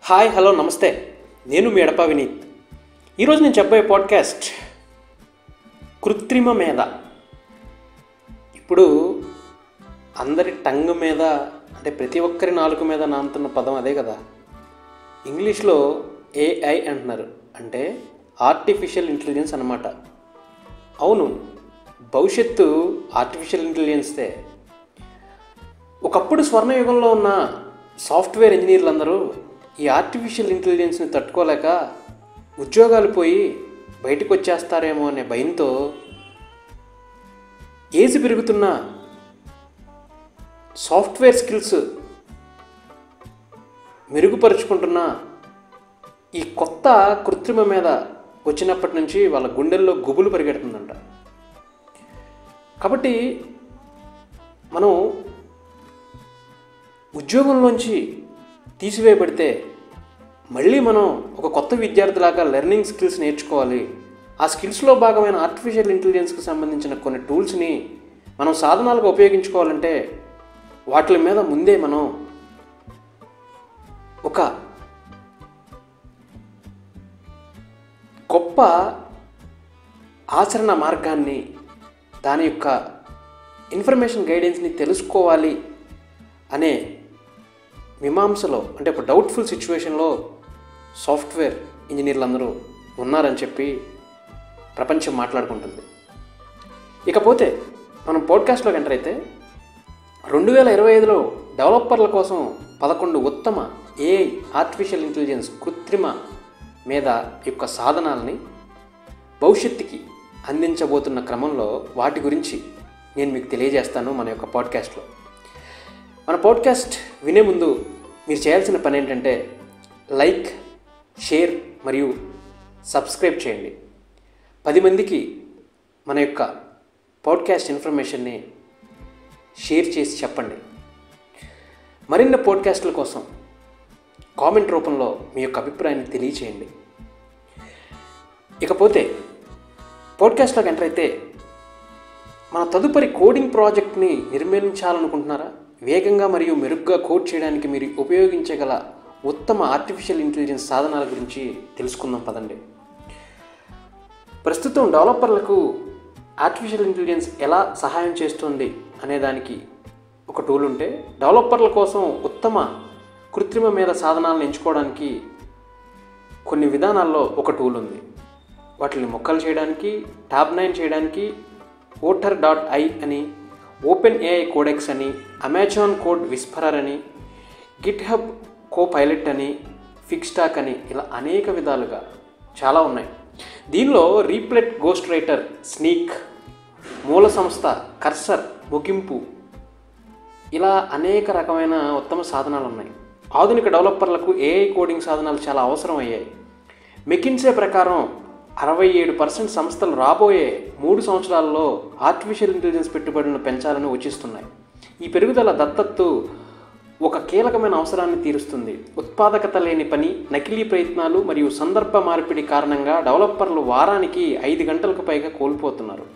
Hi hello నమస్తే, నేను మీ ఎడప వినీత్. ఈరోజు నేను చెప్పబోయే పాడ్కాస్ట్ కృత్రిమ మేధ. ఇప్పుడు అందరి టంగ్ మీద, అంటే ప్రతి ఒక్కరి నాలుక మీద నానుతున్న పదం అదే కదా. ఇంగ్లీష్లో ఏఐ అంటున్నారు, అంటే ఆర్టిఫిషియల్ ఇంటెలిజెన్స్ అన్నమాట. అవును, భవిష్యత్తు ఆర్టిఫిషియల్ ఇంటెలిజెన్స్దే. ఒకప్పుడు స్వర్ణయుగంలో ఉన్న సాఫ్ట్వేర్ ఇంజనీర్లందరూ ఈ ఆర్టిఫిషియల్ ఇంటెలిజెన్స్ని తట్టుకోలేక ఉద్యోగాలు పోయి బయటకు వచ్చేస్తారేమో అనే భయంతో ఏజ్ పెరుగుతున్న సాఫ్ట్వేర్ స్కిల్స్ మెరుగుపరుచుకుంటున్న ఈ కొత్త కృత్రిమ మీద వచ్చినప్పటి నుంచి వాళ్ళ గుండెల్లో గుబులు పరిగెడుతుందంట. కాబట్టి మనం ఉద్యోగంలోంచి తీసివేయబడితే మళ్ళీ మనం ఒక కొత్త విద్యార్థిలాగా లెర్నింగ్ స్కిల్స్ నేర్చుకోవాలి. ఆ స్కిల్స్లో భాగమైన ఆర్టిఫిషియల్ ఇంటెలిజెన్స్కి సంబంధించిన కొన్ని టూల్స్ని మనం సాధనాలుగా ఉపయోగించుకోవాలంటే వాటి మీద ముందే మనం ఒక గొప్ప ఆచరణ మార్గాన్ని, దాని యొక్క ఇన్ఫర్మేషన్ గైడెన్స్ని తెలుసుకోవాలి అనే మీమాంసలో, అంటే ఒక డౌట్ఫుల్ సిచ్యువేషన్లో సాఫ్ట్వేర్ ఇంజనీర్లు అందరూ ఉన్నారని చెప్పి ప్రపంచం మాట్లాడుకుంటుంది. ఇకపోతే మనం పాడ్కాస్ట్లోకి ఎంటర్ అయితే 2025లో డెవలపర్ల కోసం 11 ఉత్తమ ఏఐ ఆర్టిఫిషియల్ ఇంటెలిజెన్స్ కృత్రిమ మీద యొక్క సాధనాలని భవిష్యత్తుకి అందించబోతున్న క్రమంలో వాటి గురించి నేను మీకు తెలియజేస్తాను మన యొక్క పాడ్కాస్ట్లో. మన పాడ్కాస్ట్ వినే ముందు మీరు చేయాల్సిన పని ఏంటంటే లైక్, షేర్ మరియు సబ్స్క్రైబ్ చేయండి. 10 మందికి మన యొక్క పాడ్కాస్ట్ ఇన్ఫర్మేషన్ని షేర్ చేసి చెప్పండి. మరిన్ని పాడ్కాస్ట్ల కోసం కామెంట్ రూపంలో మీ యొక్క అభిప్రాయాన్ని తెలియచేయండి. ఇకపోతే పాడ్కాస్ట్లోకి ఎంటర్ అయితే మన తదుపరి కోడింగ్ ప్రాజెక్ట్ని నిర్మించాలనుకుంటున్నారా? వేగంగా మరియు మెరుగ్గా కోడ్ చేయడానికి మీరు ఉపయోగించగల ఉత్తమ ఆర్టిఫిషియల్ ఇంటెలిజెన్స్ సాధనాల గురించి తెలుసుకుందాం పదండి. ప్రస్తుతం డెవలపర్లకు ఆర్టిఫిషియల్ ఇంటెలిజెన్స్ ఎలా సహాయం చేస్తుంది అనేదానికి ఒక టూల్ ఉంటే, డెవలపర్ల కోసం ఉత్తమ కృత్రిమ మీద సాధనాలను ఎంచుకోవడానికి కొన్ని విధానాల్లో ఒక టూల్ ఉంది. వాటిని మొక్కలు చేయడానికి, tab9 చేయడానికి otter.ai అని, ఓపెన్ ఏఐ కోడెక్స్ అని, అమెజాన్ కోడ్ విస్పరర్ అని, గిట్హబ్ కోపైలట్ అని, ఫిక్స్టాక్ అని, ఇలా అనేక విధాలుగా చాలా ఉన్నాయి. దీనిలో రీప్లెట్ గోస్ట్ రైటర్, స్నీక్, మూల సంస్థ, కర్సర్, ముగింపు, ఇలా అనేక రకమైన ఉత్తమ సాధనాలు ఉన్నాయి. ఆధునిక డెవలపర్లకు ఏఐ కోడింగ్ సాధనాలు చాలా అవసరం అయ్యాయి. మెకిన్సే ప్రకారం 67% సంస్థలు రాబోయే 3 సంవత్సరాల్లో ఆర్టిఫిషియల్ ఇంటెలిజెన్స్ పెట్టుబడులను పెంచాలని సూచిస్తున్నాయి. ఈ పెరుగుదల దత్తత్తు ఒక కీలకమైన అవసరాన్ని తీరుస్తుంది. ఉత్పాదకత లేని పని, నకిలీ ప్రయత్నాలు మరియు సందర్భ మార్పిడి కారణంగా డెవలపర్లు వారానికి 5 గంటలకు పైగా కోల్పోతున్నారు.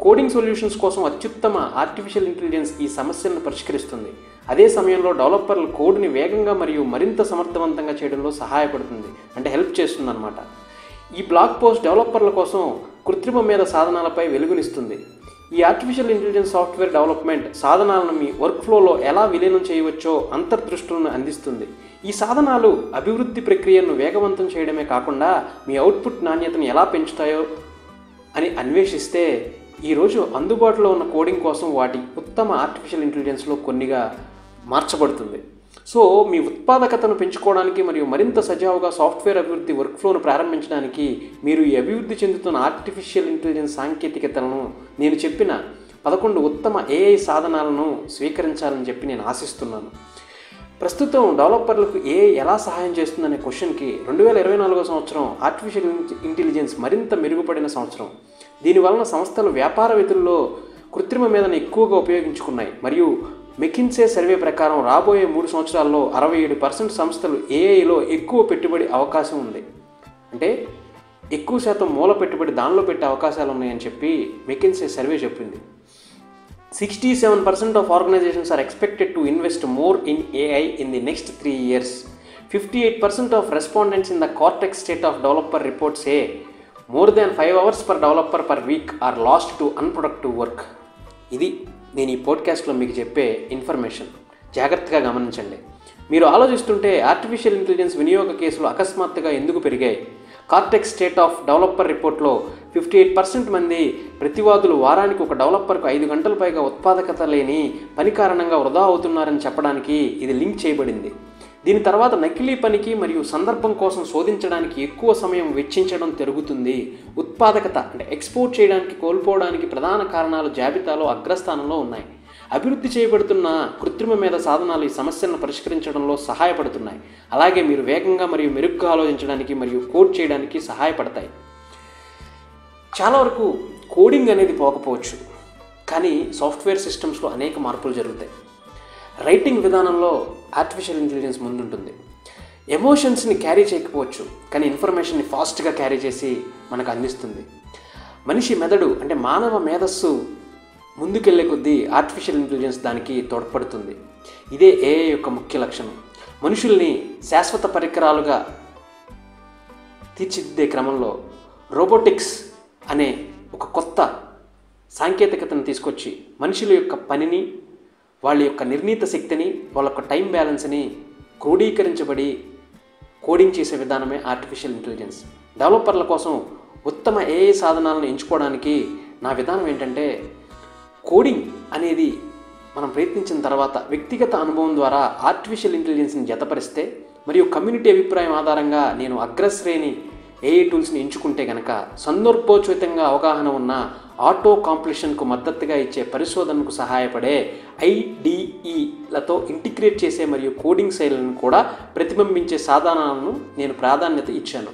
కోడింగ్ సొల్యూషన్స్ కోసం అత్యుత్తమ ఆర్టిఫిషియల్ ఇంటెలిజెన్స్ ఈ సమస్యలను పరిష్కరిస్తుంది. అదే సమయంలో డెవలపర్లు కోడ్ని వేగంగా మరియు మరింత సమర్థవంతంగా చేయడంలో సహాయపడుతుంది, అంటే హెల్ప్ చేస్తుంది అన్నమాట. ఈ బ్లాగ్ పోస్ట్ డెవలపర్ల కోసం కృత్రిమ మీద సాధనాలపై వెలుగునిస్తుంది. ఈ ఆర్టిఫిషియల్ ఇంటెలిజెన్స్ సాఫ్ట్వేర్ డెవలప్మెంట్ సాధనాలను మీ వర్క్ఫ్లోలో ఎలా విలీనం చేయవచ్చో అంతర్దృష్టులను అందిస్తుంది. ఈ సాధనాలు అభివృద్ధి ప్రక్రియను వేగవంతం చేయడమే కాకుండా మీ అవుట్పుట్ నాణ్యతను ఎలా పెంచుతాయో అని అన్వేషిస్తే, ఈరోజు అందుబాటులో ఉన్న కోడింగ్ కోసం వాటి ఉత్తమ ఆర్టిఫిషియల్ ఇంటెలిజెన్స్లో కొన్నిగా మార్చబడుతుంది. సో మీ ఉత్పాదకతను పెంచుకోవడానికి మరియు మరింత సజావుగా సాఫ్ట్వేర్ అభివృద్ధి వర్క్ఫ్లోను ప్రారంభించడానికి మీరు ఈ అభివృద్ధి చెందుతున్న ఆర్టిఫిషియల్ ఇంటెలిజెన్స్ సాంకేతికతలను, నేను చెప్పిన 11 ఉత్తమ ఏఐ సాధనాలను స్వీకరించాలని చెప్పి నేను ఆశిస్తున్నాను. ప్రస్తుతం డెవలపర్లకు ఏఐ ఎలా సహాయం చేస్తుందనే క్వశ్చన్కి 2024 సంవత్సరం ఆర్టిఫిషియల్ ఇంటెలిజెన్స్ మరింత మెరుగుపడిన సంవత్సరం. దీనివలన సంస్థలు వ్యాపారవేత్తల్లో కృత్రిమ మీదను ఎక్కువగా ఉపయోగించుకున్నాయి. మరియు మెకిన్సే సర్వే ప్రకారం రాబోయే 3 సంవత్సరాల్లో 67% సంస్థలు ఏఐలో ఎక్కువ పెట్టుబడి అవకాశం ఉంది, అంటే ఎక్కువ శాతం మూల పెట్టుబడి దానిలో పెట్టే అవకాశాలు ఉన్నాయని చెప్పి మెకిన్సే సర్వే చెప్పింది. 67% of organizations are expected to invest more in AI in the next 3 years. 58% of respondents in the Cortex state of developer report say more than 5 hours per developer per week are lost to unproductive work. ఇది నేను ఈ పోడ్కాస్ట్లో మీకు చెప్పే information. జాగ్రత్తగా గమనించండి. మీరు ఆలోచిస్తుంటే artificial intelligence వినియోగ కేసులు అకస్మాత్తుగా ఎందుకు పెరిగాయి? కార్టెక్స్ స్టేట్ ఆఫ్ డెవలపర్ రిపోర్ట్లో 58% మంది ప్రతివాదులు వారానికి ఒక డెవలపర్కు 5 గంటల పైగా ఉత్పాదకత లేని పని కారణంగా వృధా అవుతున్నారని చెప్పడానికి ఇది లింక్ చేయబడింది. దీని తర్వాత నకిలీ పనికి మరియు సందర్భం కోసం శోధించడానికి ఎక్కువ సమయం వెచ్చించడం జరుగుతుంది. ఉత్పాదకత అంటే ఎక్స్పోర్ట్ చేయడానికి కోల్పోవడానికి ప్రధాన కారణాలు జాబితాలో అగ్రస్థానంలో ఉన్నాయి. అభివృద్ధి చేయబడుతున్న కృత్రిమ మేధ సాధనాలు ఈ సమస్యలను పరిష్కరించడంలో సహాయపడుతున్నాయి. అలాగే మీరు వేగంగా మరియు మెరుగ్గా ఆలోచించడానికి మరియు కోడ్ చేయడానికి సహాయపడతాయి. చాలా వరకు కోడింగ్ అనేది పోకపోవచ్చు, కానీ సాఫ్ట్వేర్ సిస్టమ్స్లో అనేక మార్పులు జరుగుతాయి. రైటింగ్ విధానంలో ఆర్టిఫిషియల్ ఇంటెలిజెన్స్ ముందుంటుంది. ఎమోషన్స్ని క్యారీ చేయకపోవచ్చు, కానీ ఇన్ఫర్మేషన్ని ఫాస్ట్గా క్యారీ చేసి మనకు అందిస్తుంది. మనిషి మెదడు అంటే మానవ మేధస్సు ముందుకెళ్లే కొద్దీ ఆర్టిఫిషియల్ ఇంటెలిజెన్స్ దానికి తోడ్పడుతుంది. ఇదే ఏఐ యొక్క ముఖ్య లక్షణం. మనుషుల్ని శాశ్వత పరికరాలుగా తీర్చిదిద్దే క్రమంలో రోబోటిక్స్ అనే ఒక కొత్త సాంకేతికతను తీసుకొచ్చి మనుషుల యొక్క పనిని, వాళ్ళ యొక్క నిర్ణీత శక్తిని, వాళ్ళ యొక్క టైం బ్యాలెన్స్ని క్రోడీకరించబడి కోడింగ్ చేసే విధానమే ఆర్టిఫిషియల్ ఇంటెలిజెన్స్. డెవలపర్ల కోసం ఉత్తమ ఏఐ సాధనాలను ఎంచుకోవడానికి నా విధానం ఏంటంటే, కోడింగ్ అనేది మనం ప్రయత్నించిన తర్వాత వ్యక్తిగత అనుభవం ద్వారా ఆర్టిఫిషియల్ ఇంటెలిజెన్స్ని జతపరిస్తే మరియు కమ్యూనిటీ అభిప్రాయం ఆధారంగా నేను అగ్రశ్రేణి ఏఐ టూల్స్ని ఎంచుకుంటే కనుక సందర్భోచితంగా అవగాహన ఉన్న ఆటో కాంప్లీషన్కు మద్దతుగా ఇచ్చే పరిశోధనకు సహాయపడే ఐడిఈలతో ఇంటిగ్రేట్ చేసే మరియు కోడింగ్ శైలులను కూడా ప్రతిబింబించే సాధనాలను నేను ప్రాధాన్యత ఇచ్చాను.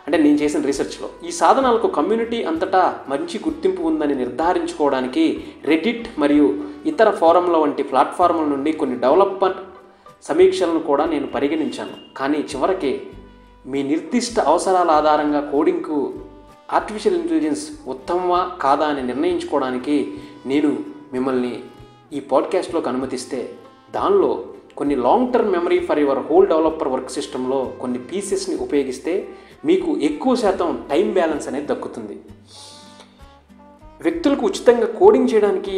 అంటే నేను చేసిన రీసెర్చ్లో ఈ సాధనాలకు కమ్యూనిటీ అంతటా మంచి గుర్తింపు ఉందని నిర్ధారించుకోవడానికి రెడిట్ మరియు ఇతర ఫోరంల వంటి ప్లాట్ఫామ్ల నుండి కొన్ని డెవలపర్ సమీక్షలను కూడా నేను పరిగణించాను. కానీ చివరికి మీ నిర్దిష్ట అవసరాల ఆధారంగా కోడింగ్కు ఆర్టిఫిషియల్ ఇంటెలిజెన్స్ ఉత్తమమా కాదా అని నిర్ణయించుకోవడానికి నేను మిమ్మల్ని ఈ పాడ్కాస్ట్లోకి అనుమతిస్తే, దానిలో కొన్ని long term memory for your whole developer work సిస్టంలో కొన్ని పీసెస్ని ఉపయోగిస్తే మీకు ఎక్కువ శాతం టైం బ్యాలెన్స్ అనేది దక్కుతుంది. వ్యక్తులకు ఉచితంగా కోడింగ్ చేయడానికి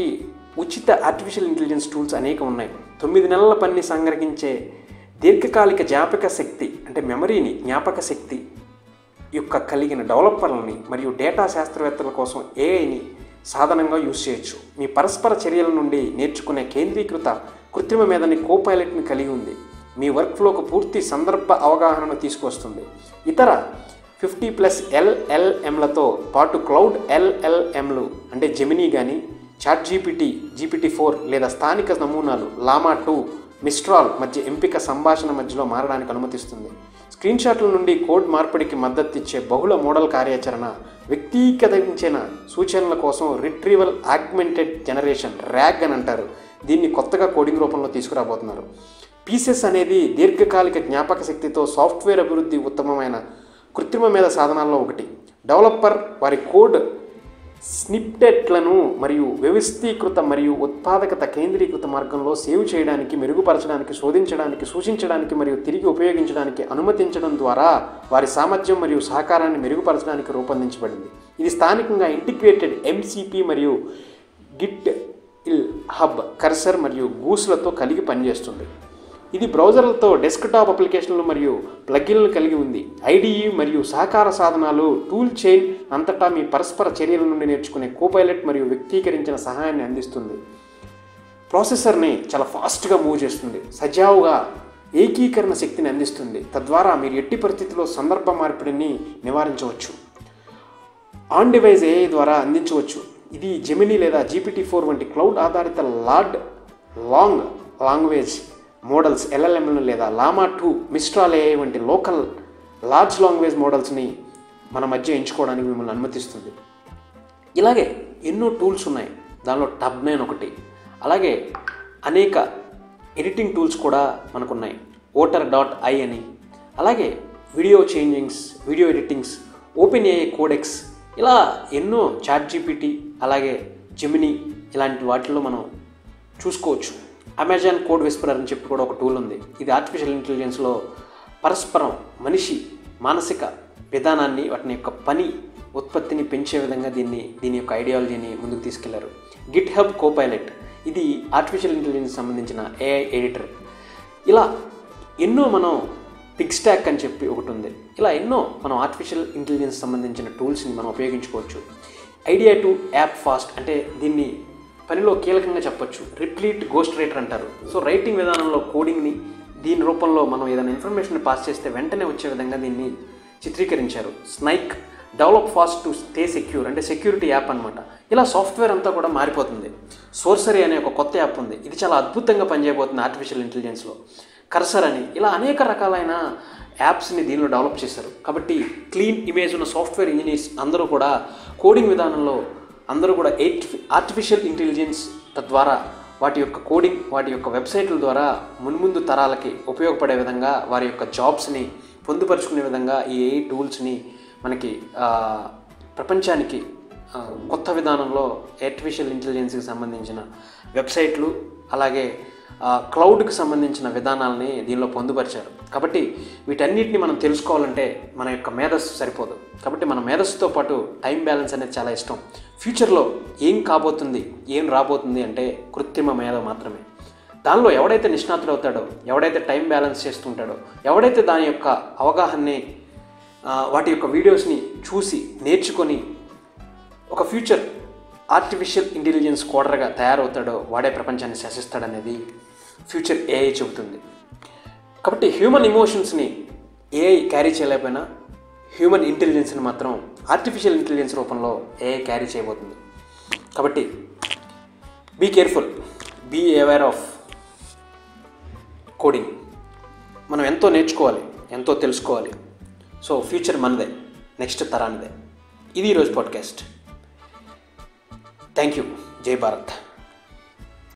ఉచిత ఆర్టిఫిషియల్ ఇంటెలిజెన్స్ టూల్స్ అనేక ఉన్నాయి. 9 నెలల పనిని సంగ్రహించే దీర్ఘకాలిక జ్ఞాపక శక్తి అంటే మెమరీని జ్ఞాపక శక్తి యొక్క కలిగిన డెవలపర్లని మరియు డేటా శాస్త్రవేత్తల కోసం ఏఐని సాధనంగా యూజ్ చేయొచ్చు. మీ పరస్పర చర్యల నుండి నేర్చుకునే కేంద్రీకృత కృత్రిమ మేధని కోపైలట్ని కలిగి ఉంది. మీ వర్క్ఫ్లోకు పూర్తి సందర్భ అవగాహనను తీసుకొస్తుంది. ఇతర 50+ LLMలతో పాటు క్లౌడ్ LLMలు అంటే జెమినీ కానీ, చాట్జీపీటీ, GPT-4 లేదా స్థానిక నమూనాలు లామా 2, మిస్ట్రాల్ మధ్య ఎంపిక సంభాషణ మధ్యలో మారడానికి అనుమతిస్తుంది. స్క్రీన్షాట్ల నుండి కోడ్ మార్పిడికి మద్దతు ఇచ్చే బహుళ మోడల్ కార్యాచరణ, వ్యక్తీకరించిన సూచనల కోసం రిట్రీవల్ ఆగ్మెంటెడ్ జనరేషన్ RAG అని అంటారు. దీన్ని కొత్తగా కోడింగ్ రూపంలో తీసుకురాబోతున్నారు. పీసెస్ అనేది దీర్ఘకాలిక జ్ఞాపక శక్తితో సాఫ్ట్వేర్ అభివృద్ధి ఉత్తమమైన కృత్రిమ మేధ సాధనాల్లో ఒకటి. డెవలపర్ వారి కోడ్ స్నిప్టెట్లను మరియు వ్యవస్థీకృత మరియు ఉత్పాదకత కేంద్రీకృత మార్గంలో సేవ్ చేయడానికి, మెరుగుపరచడానికి, శోధించడానికి, సూచించడానికి మరియు తిరిగి ఉపయోగించడానికి అనుమతించడం ద్వారా వారి సామర్థ్యం మరియు సహకారాన్ని మెరుగుపరచడానికి రూపొందించబడింది. ఇది స్థానికంగా ఇంటిగ్రేటెడ్ MCP మరియు గిట్ హబ్, కర్సర్ మరియు గూస్లతో కలిగి పనిచేస్తుంది. ఇది బ్రౌజర్లతో డెస్క్టాప్ అప్లికేషన్లు మరియు ప్లగిన్లు కలిగి ఉంది. IDE మరియు సహకార సాధనాలు టూల్ చైన్ అంతటా మీ పరస్పర చర్యల నుండి నేర్చుకునే కోపైలట్ మరియు వ్యక్తీకరించిన సహాయాన్ని అందిస్తుంది. ప్రాసెసర్ని చాలా ఫాస్ట్గా మూవ్ చేస్తుంది. సజావుగా ఏకీకరణ శక్తిని అందిస్తుంది. తద్వారా మీరు ఎట్టి పరిస్థితిలో సందర్భ మార్పిడిని నివారించవచ్చు. ఆన్ డివైస్ AI ద్వారా అందించవచ్చు. ఇది జెమినీ లేదా GPT-4 వంటి క్లౌడ్ ఆధారిత లాంగ్ లాంగ్వేజ్ మోడల్స్ LLMలను లేదా లామా 2, మిస్ట్రాల్ AI వంటి లోకల్ లార్జ్ లాంగ్వేజ్ మోడల్స్ని మన మధ్య ఎంచుకోవడానికి మిమ్మల్ని అనుమతిస్తుంది. ఇలాగే ఎన్నో టూల్స్ ఉన్నాయి. దానిలో Tab9 ఒకటి. అలాగే అనేక ఎడిటింగ్ టూల్స్ కూడా మనకున్నాయి. Otter.ai అని, అలాగే video changings, video editings, OpenAI codex, ఇలా ఎన్నో చాట్జీపీటీ, అలాగే జెమినీ ఇలాంటి వాటిల్లో మనం చూసుకోవచ్చు. అమెజాన్ కోడ్ విస్పరర్ అని చెప్పి కూడా ఒక టూల్ ఉంది. ఇది ఆర్టిఫిషియల్ ఇంటెలిజెన్స్లో పరస్పరం మనిషి మానసిక విధానాన్ని, వాటిని యొక్క పని ఉత్పత్తిని పెంచే విధంగా దీని యొక్క ఐడియాలజీని ముందుకు తీసుకెళ్లారు. గిట్ హబ్ కోపైలట్, ఇది ఆర్టిఫిషియల్ ఇంటెలిజెన్స్ సంబంధించిన ఏఐ ఎడిటర్. ఇలా ఎన్నో మనం పిగ్ స్టాక్ అని చెప్పి ఒకటి ఉంది. ఇలా ఎన్నో మనం ఆర్టిఫిషియల్ ఇంటెలిజెన్స్ సంబంధించిన టూల్స్ని మనం ఉపయోగించుకోవచ్చు. ఐడియా టు యాప్ ఫాస్ట్, అంటే దీన్ని పనిలో కీలకంగా చెప్పొచ్చు. రిప్లీట్ గోస్ట్ రైటర్ అంటారు. సో రైటింగ్ విధానంలో కోడింగ్ని దీని రూపంలో మనం ఏదైనా ఇన్ఫర్మేషన్ పాస్ చేస్తే వెంటనే వచ్చే విధంగా దీన్ని చిత్రీకరించారు. Snyk, develop fast to stay secure, అంటే సెక్యూరిటీ యాప్ అనమాట. ఇలా సాఫ్ట్వేర్ అంతా కూడా మారిపోతుంది. సోర్సరీ అనే ఒక కొత్త యాప్ ఉంది, ఇది చాలా అద్భుతంగా పనిచేయబోతుంది ఆర్టిఫిషియల్ ఇంటెలిజెన్స్లో. కర్సర్ అని, ఇలా అనేక రకాలైన యాప్స్ని దీనిలో డెవలప్ చేశారు. కాబట్టి క్లీన్ ఇమేజ్ ఉన్న సాఫ్ట్వేర్ ఇంజనీర్స్ అందరూ కూడా కోడింగ్ విధానంలో అందరూ కూడా ఆర్టిఫిషియల్ ఇంటెలిజెన్స్ తద్వారా వాటి యొక్క కోడింగ్, వాటి యొక్క వెబ్సైట్ల ద్వారా మున్ముందు తరాలకి ఉపయోగపడే విధంగా వారి యొక్క జాబ్స్ని పొందుపరుచుకునే విధంగా ఈ ఏఐ టూల్స్ని మనకి ప్రపంచానికి కొత్త విధానంలో ఆర్టిఫిషియల్ ఇంటెలిజెన్స్కి సంబంధించిన వెబ్సైట్లు, అలాగే క్లౌడ్కి సంబంధించిన విధానాలని దీనిలో పొందుపరిచారు. కాబట్టి వీటన్నిటిని మనం తెలుసుకోవాలంటే మన యొక్క మేధస్సు సరిపోదు. కాబట్టి మన మేధస్సుతో పాటు టైం బ్యాలెన్స్ అనేది చాలా ఇష్టం. ఫ్యూచర్లో ఏం కాబోతుంది, ఏం రాబోతుంది అంటే కృత్రిమ మేధ మాత్రమే. దానిలో ఎవడైతే నిష్ణాతుడు అవుతాడో, ఎవడైతే టైం బ్యాలెన్స్ చేస్తుంటాడో, ఎవడైతే దాని యొక్క అవగాహనని, వాటి యొక్క వీడియోస్ని చూసి నేర్చుకొని ఒక ఫ్యూచర్ ఆర్టిఫిషియల్ ఇంటెలిజెన్స్ కోడర్గా తయారవుతాడో వాడే ప్రపంచాన్ని శాసిస్తాడనేది ఫ్యూచర్ ఏఐ చెబుతుంది. కాబట్టి హ్యూమన్ ఎమోషన్స్ని ఏఐ క్యారీ చేయలేకపోయినా హ్యూమన్ ఇంటెలిజెన్స్ని మాత్రం ఆర్టిఫిషియల్ ఇంటెలిజెన్స్ రూపంలో ఏఐ క్యారీ చేయబోతుంది. కాబట్టి be careful, be aware of coding. మనం ఎంతో నేర్చుకోవాలి, ఎంతో తెలుసుకోవాలి. సో ఫ్యూచర్ మనదే, నెక్స్ట్ తరానిదే. ఇది ఈరోజు పాడ్కాస్ట్. Thank you. జై భారత్.